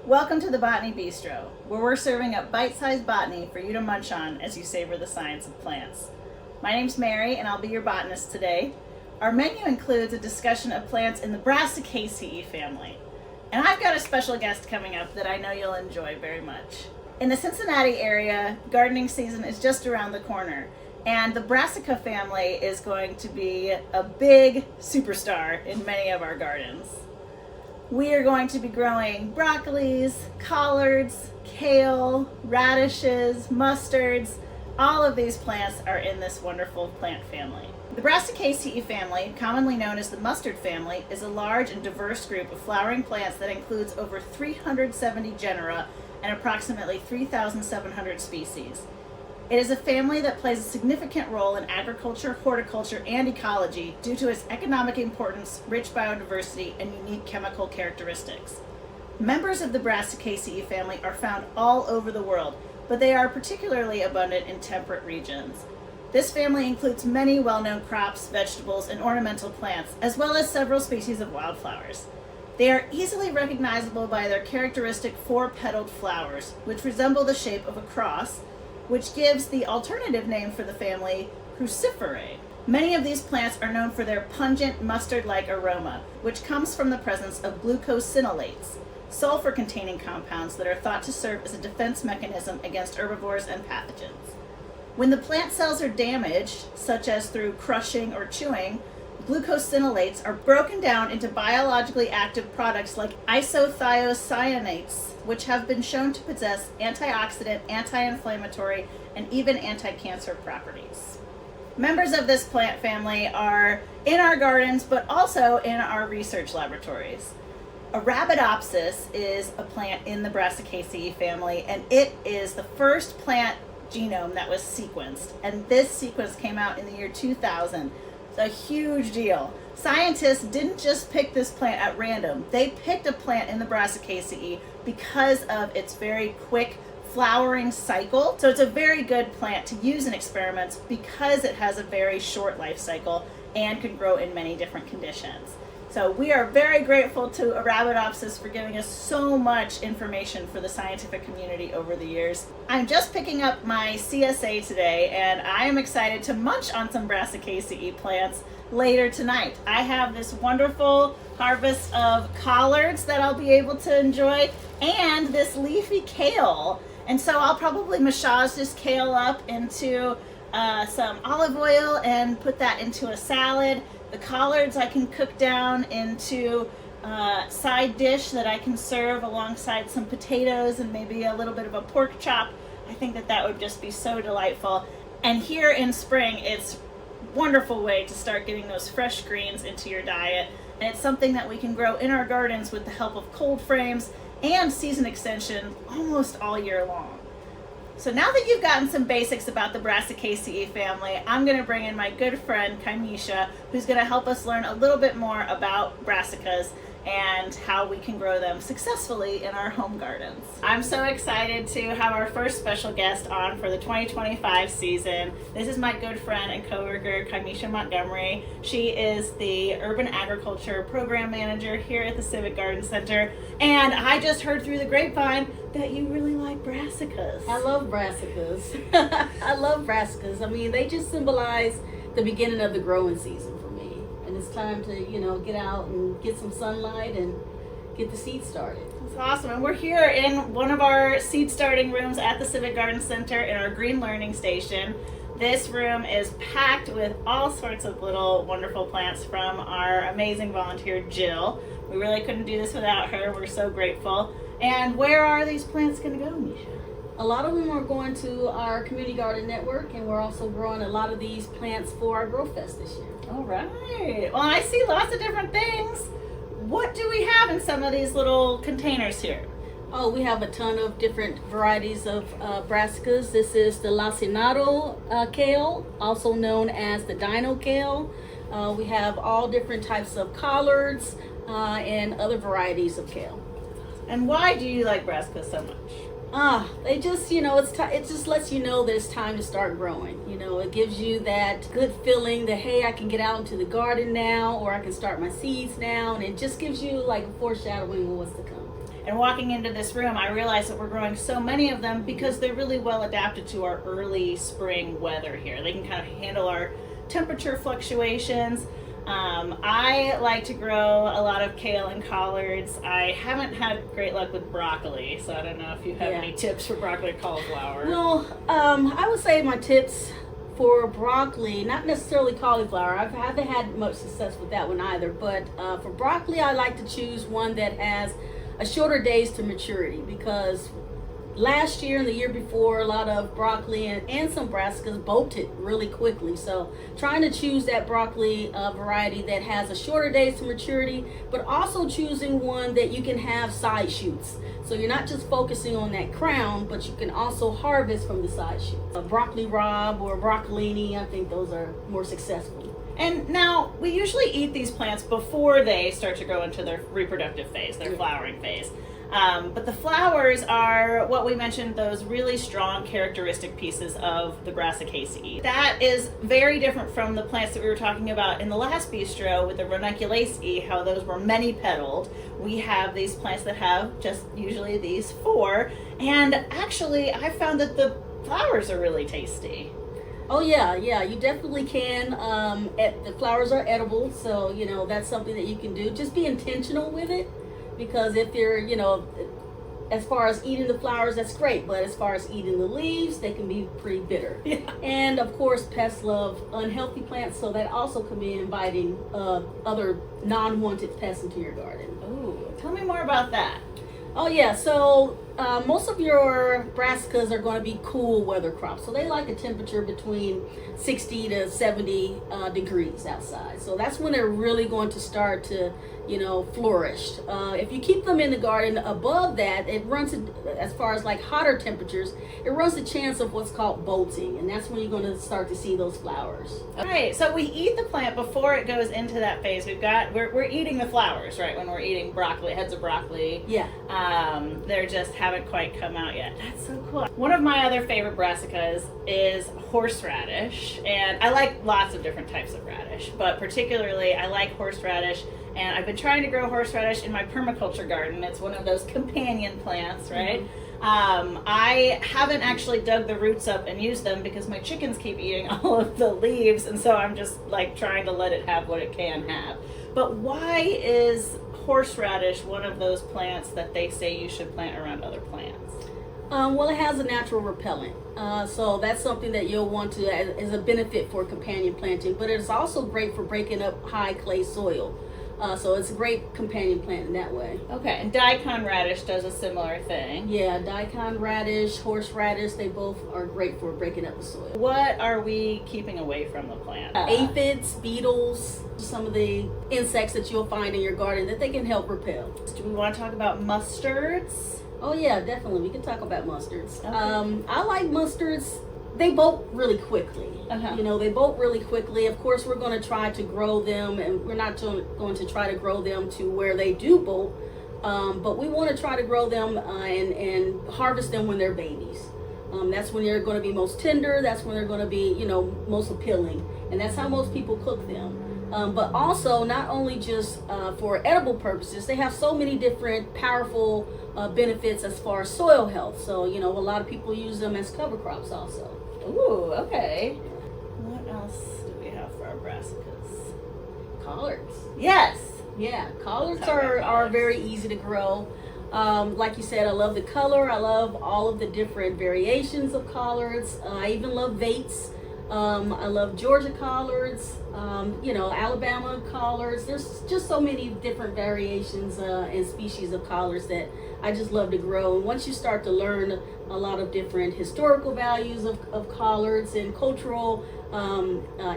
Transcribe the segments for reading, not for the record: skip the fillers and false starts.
Welcome to the Botany Bistro, where we're serving up bite-sized botany for you to munch on as you savor the science of plants. My name's Mary, and I'll be your botanist today. Our menu includes a discussion of plants in the Brassicaceae family. And I've got a special guest coming up that I know you'll enjoy very much. In the Cincinnati area, gardening season is just around the corner, and the Brassica family is going to be a big superstar in many of our gardens. We are going to be growing broccolis, collards, kale, radishes, mustards. All of these plants are in this wonderful plant family. The Brassicaceae family, commonly known as the mustard family, is a large and diverse group of flowering plants that includes over 370 genera and approximately 3,700 species. It is a family that plays a significant role in agriculture, horticulture, and ecology due to its economic importance, rich biodiversity, and unique chemical characteristics. Members of the Brassicaceae family are found all over the world, but they are particularly abundant in temperate regions. This family includes many well-known crops, vegetables, and ornamental plants, as well as several species of wildflowers. They are easily recognizable by their characteristic four-petaled flowers, which resemble the shape of a cross, which gives the alternative name for the family, Cruciferae. Many of these plants are known for their pungent mustard-like aroma, which comes from the presence of glucosinolates, sulfur-containing compounds that are thought to serve as a defense mechanism against herbivores and pathogens. When the plant cells are damaged, such as through crushing or chewing, glucosinolates are broken down into biologically active products like isothiocyanates, which have been shown to possess antioxidant, anti-inflammatory, and even anti-cancer properties. Members of this plant family are in our gardens, but also in our research laboratories. Arabidopsis is a plant in the Brassicaceae family, and it is the first plant genome that was sequenced. And this sequence came out in the year 2000. It's a huge deal. Scientists didn't just pick this plant at random. They picked a plant in the Brassicaceae because of its very quick flowering cycle. So it's a very good plant to use in experiments because it has a very short life cycle and can grow in many different conditions. So we are very grateful to Arabidopsis for giving us so much information for the scientific community over the years. I'm just picking up my CSA today, and I am excited to munch on some Brassicaceae plants later tonight. I have this wonderful harvest of collards that I'll be able to enjoy, and this leafy kale. And so I'll probably massage this kale up into some olive oil and put that into a salad. The collards I can cook down into a side dish that I can serve alongside some potatoes and maybe a little bit of a pork chop. I think that that would just be so delightful. And here in spring, it's a wonderful way to start getting those fresh greens into your diet. And it's something that we can grow in our gardens with the help of cold frames and season extension almost all year long. So now that you've gotten some basics about the Brassicaceae family, I'm going to bring in my good friend Kaimisha, who's going to help us learn a little bit more about brassicas and how we can grow them successfully in our home gardens. I'm so excited to have our first special guest on for the 2025 season. This is my good friend and coworker, Kaimisha Montgomery. She is the Urban Agriculture Program Manager here at the Civic Garden Center. And I just heard through the grapevine that you really like brassicas. I love brassicas. I love brassicas. I mean, they just symbolize the beginning of the growing season. And it's time to, get out and get some sunlight and get the seed started. That's awesome. And we're here in one of our seed starting rooms at the Civic Garden Center in our Green Learning Station. This room is packed with all sorts of little wonderful plants from our amazing volunteer, Jill. We really couldn't do this without her. We're so grateful. And where are these plants going to go, Misha? A lot of them are going to our community garden network, and we're also growing a lot of these plants for our Grow Fest this year. All right. Well, I see lots of different things. What do we have in some of these little containers here? Oh, we have a ton of different varieties of brassicas. This is the lacinato kale, also known as the dino kale. We have all different types of collards and other varieties of kale. And why do you like brassicas so much? They just, it just lets you know that it's time to start growing. It gives you that good feeling that, hey, I can get out into the garden now, or I can start my seeds now, and it just gives you like a foreshadowing of what's to come. And walking into this room, I realized that we're growing so many of them because they're really well adapted to our early spring weather here. They can kind of handle our temperature fluctuations. I like to grow a lot of kale and collards. I haven't had great luck with broccoli, so I don't know if you have any tips for broccoli or cauliflower. Well, I would say my tips for broccoli, not necessarily cauliflower. I haven't had much success with that one either, but for broccoli, I like to choose one that has a shorter days to maturity, because last year and the year before, a lot of broccoli and some brassicas bolted really quickly. So trying to choose that broccoli variety that has a shorter days to maturity, but also choosing one that you can have side shoots. So you're not just focusing on that crown, but you can also harvest from the side shoots. A broccoli rabe or broccolini, I think those are more successful. And now, we usually eat these plants before they start to grow into their reproductive phase, their flowering phase. But the flowers are what we mentioned, those really strong characteristic pieces of the Brassicaceae. That is very different from the plants that we were talking about in the last bistro with the Ranunculaceae, how those were many-petaled. We have these plants that have just usually these 4. And actually, I found that the flowers are really tasty. Oh yeah, you definitely can. The flowers are edible, so that's something that you can do. Just be intentional with it, because if you're, as far as eating the flowers, that's great, but as far as eating the leaves, they can be pretty bitter. Yeah. And of course, pests love unhealthy plants, so that also can be inviting other non-wanted pests into your garden. Ooh, tell me more about that. Oh yeah, so most of your brassicas are going to be cool weather crops. So they like a temperature between 60 to 70 degrees outside. So that's when they're really going to start to, flourish. If you keep them in the garden above that, it runs, as far as like hotter temperatures, it runs the chance of what's called bolting. And that's when you're going to start to see those flowers. All right, so we eat the plant before it goes into that phase. We're eating the flowers, right? When we're eating broccoli, heads of broccoli. Yeah. They just haven't quite come out yet. That's so cool. One of my other favorite brassicas is horseradish, and I like lots of different types of radish, but particularly I like horseradish, and I've been trying to grow horseradish in my permaculture garden. It's one of those companion plants, right? Mm-hmm. I haven't actually dug the roots up and used them because my chickens keep eating all of the leaves, and so I'm just like trying to let it have what it can have. But why is horseradish one of those plants that they say you should plant around other plants? Well, it has a natural repellent, so that's something that you'll want to as a benefit for companion planting. But it's also great for breaking up high clay soil, so it's a great companion plant in that way. Okay, and daikon radish does a similar thing. Yeah, daikon radish, horseradish, they both are great for breaking up the soil. What are we keeping away from the plant? Aphids, beetles, some of the insects that you'll find in your garden that they can help repel. Do we want to talk about mustards? Oh yeah, definitely. We can talk about mustards. Okay. I like mustards. They bolt really quickly. They bolt really quickly. Of course, we're going to try to grow them, and we're not going to try to grow them to where they do bolt, but we want to try to grow them and harvest them when they're babies. That's when they're going to be most tender. That's when they're going to be, most appealing, and that's how most people cook them. But also, not only just for edible purposes, they have so many different powerful benefits as far as soil health. So, a lot of people use them as cover crops also. Ooh, okay. What else do we have for our brassicas? Collards. Yes. Yeah, collards are very easy to grow. Like you said, I love the color. I love all of the different variations of collards. I even love vates. I love Georgia collards, Alabama collards. There's just so many different variations and species of collards that I just love to grow. And once you start to learn a lot of different historical values of collards and cultural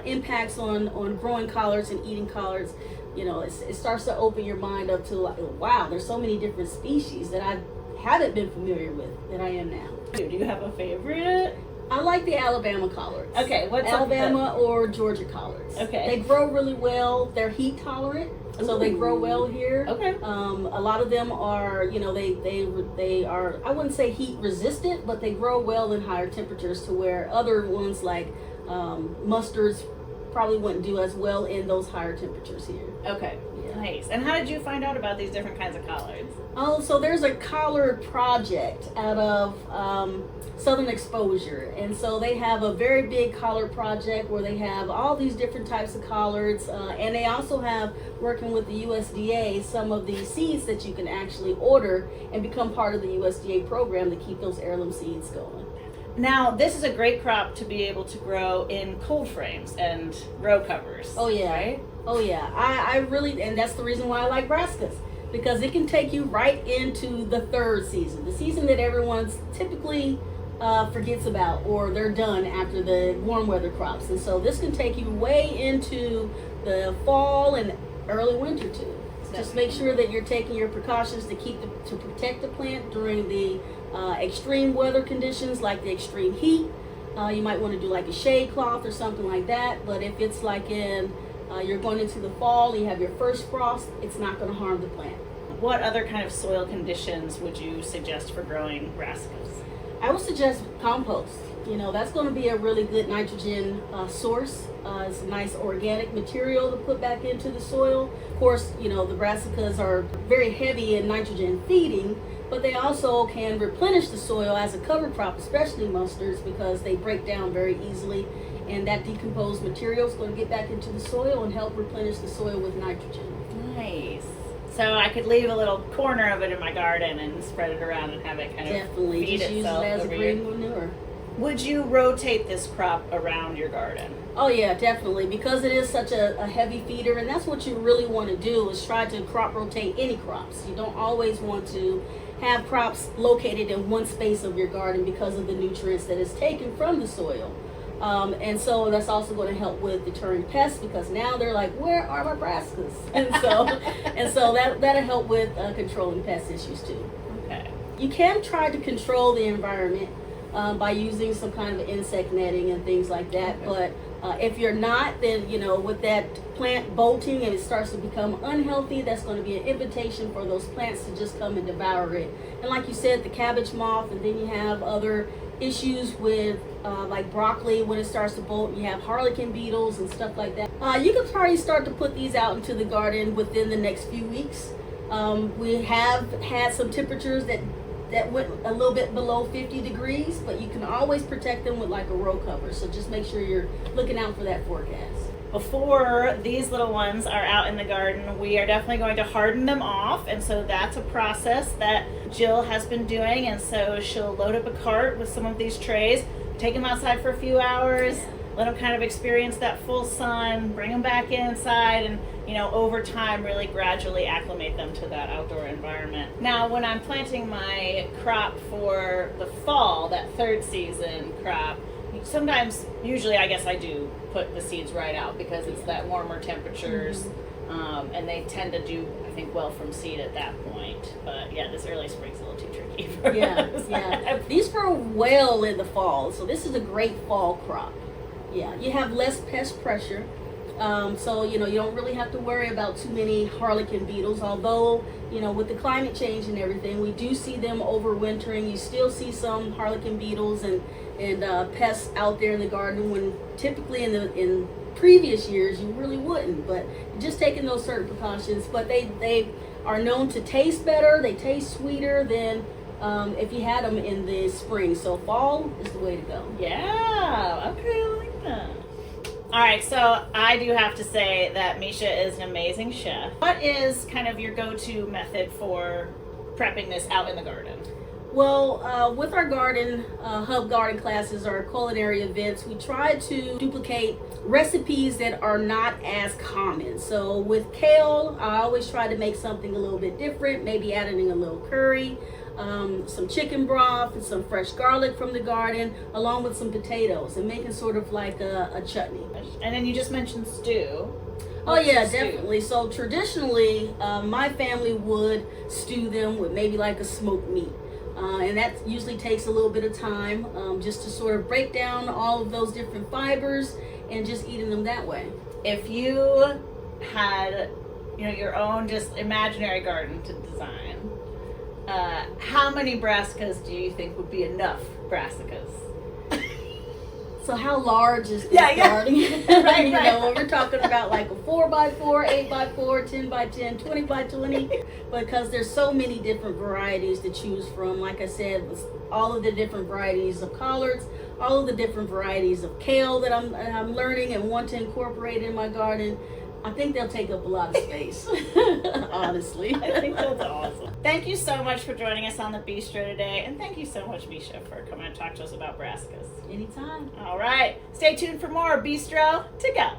impacts on growing collards and eating collards, it starts to open your mind up to like, wow, there's so many different species that I haven't been familiar with that I am now. Do you have a favorite? I like the Alabama collards. Okay, what's Alabama or Georgia collards? Okay. They grow really well. They're heat tolerant, so they grow well here. Okay. A lot of them are, they are, I wouldn't say heat resistant, but they grow well in higher temperatures to where other ones like mustards probably wouldn't do as well in those higher temperatures here. Okay. Yeah. Nice. And how did you find out about these different kinds of collards? Oh, so there's a collard project out of Southern Exposure. And so they have a very big collard project where they have all these different types of collards. And they also have, working with the USDA, some of the seeds that you can actually order and become part of the USDA program to keep those heirloom seeds going. Now, this is a great crop to be able to grow in cold frames and row covers. Oh, yeah. Right? Oh, yeah. I really, and that's the reason why I like brassicas, because it can take you right into the third season, the season that everyone's typically forgets about, or they're done after the warm weather crops. And so this can take you way into the fall and early winter too. Just make sure that you're taking your precautions to protect the plant during the extreme weather conditions, like the extreme heat. You might want to do like a shade cloth or something like that. But if it's like you're going into the fall, you have your first frost, it's not going to harm the plant. What other kind of soil conditions would you suggest for growing brassicas? I would suggest compost. That's going to be a really good nitrogen source. It's a nice organic material to put back into the soil. Of course, the brassicas are very heavy in nitrogen feeding, but they also can replenish the soil as a cover crop, especially mustards, because they break down very easily. And that decomposed material is going to get back into the soil and help replenish the soil with nitrogen. Nice. So I could leave a little corner of it in my garden and spread it around and have it kind of feed just itself use it as a over green here. manure. Would you rotate this crop around your garden? Oh yeah, definitely, because it is such a heavy feeder, and that's what you really want to do, is try to crop rotate any crops. You don't always want to have crops located in one space of your garden because of the nutrients that is taken from the soil. And so that's also going to help with deterring pests, because now they're like, where are my brassicas? And so that'll help with controlling pest issues too. Okay. You can try to control the environment by using some kind of insect netting and things like that. Okay. But if you're not, then with that plant bolting and it starts to become unhealthy, that's going to be an invitation for those plants to just come and devour it. And like you said, the cabbage moth, and then you have other issues with like broccoli. When it starts to bolt, you have harlequin beetles and stuff like that. You can probably start to put these out into the garden within the next few weeks. We have had some temperatures that went a little bit below 50 degrees, but you can always protect them with like a row cover. So just make sure you're looking out for that forecast. Before these little ones are out in the garden, we are definitely going to harden them off, and so that's a process that Jill has been doing. And so she'll load up a cart with some of these trays, take them outside for a few hours, let them kind of experience that full sun, bring them back inside, and over time really gradually acclimate them to that outdoor environment. Now, when I'm planting my crop for the fall, that third season crop, usually I guess I do put the seeds right out, because it's that warmer temperatures. Mm-hmm. And they tend to do, I think, well from seed at that point. But yeah, this early spring's a little too tricky for us. Yeah. These grow well in the fall, so this is a great fall crop. Yeah, you have less pest pressure. So, you don't really have to worry about too many harlequin beetles, although, with the climate change and everything, we do see them overwintering. You still see some harlequin beetles and pests out there in the garden, when typically in previous years you really wouldn't. But just taking those certain precautions. But they are known to taste better. They taste sweeter than if you had them in the spring. So fall is the way to go. Yeah, okay, I like that. All right, so I do have to say that Misha is an amazing chef. What is kind of your go-to method for prepping this out in the garden? Well, with our garden, hub garden classes or culinary events, we try to duplicate recipes that are not as common. So with kale, I always try to make something a little bit different, maybe adding a little curry, some chicken broth, and some fresh garlic from the garden, along with some potatoes, and making sort of like a chutney. And then you just mentioned stew. Oh yeah, definitely. So traditionally, my family would stew them with maybe like a smoked meat. And that usually takes a little bit of time, just to sort of break down all of those different fibers and just eating them that way. If you had, your own just imaginary garden to design, how many brassicas do you think would be enough brassicas? So how large is this Yeah. garden? Right, You right. know, when we're talking about like a 4x4, 8x4, 10x10, 20x20, because there's so many different varieties to choose from. Like I said, with all of the different varieties of collards, all of the different varieties of kale that I'm learning and want to incorporate in my garden. I think they'll take up a lot of space, honestly. I think that's awesome. Thank you so much for joining us on the Bistro today, and thank you so much, Misha, for coming and talk to us about brassicas. Anytime. All right, stay tuned for more Bistro to go.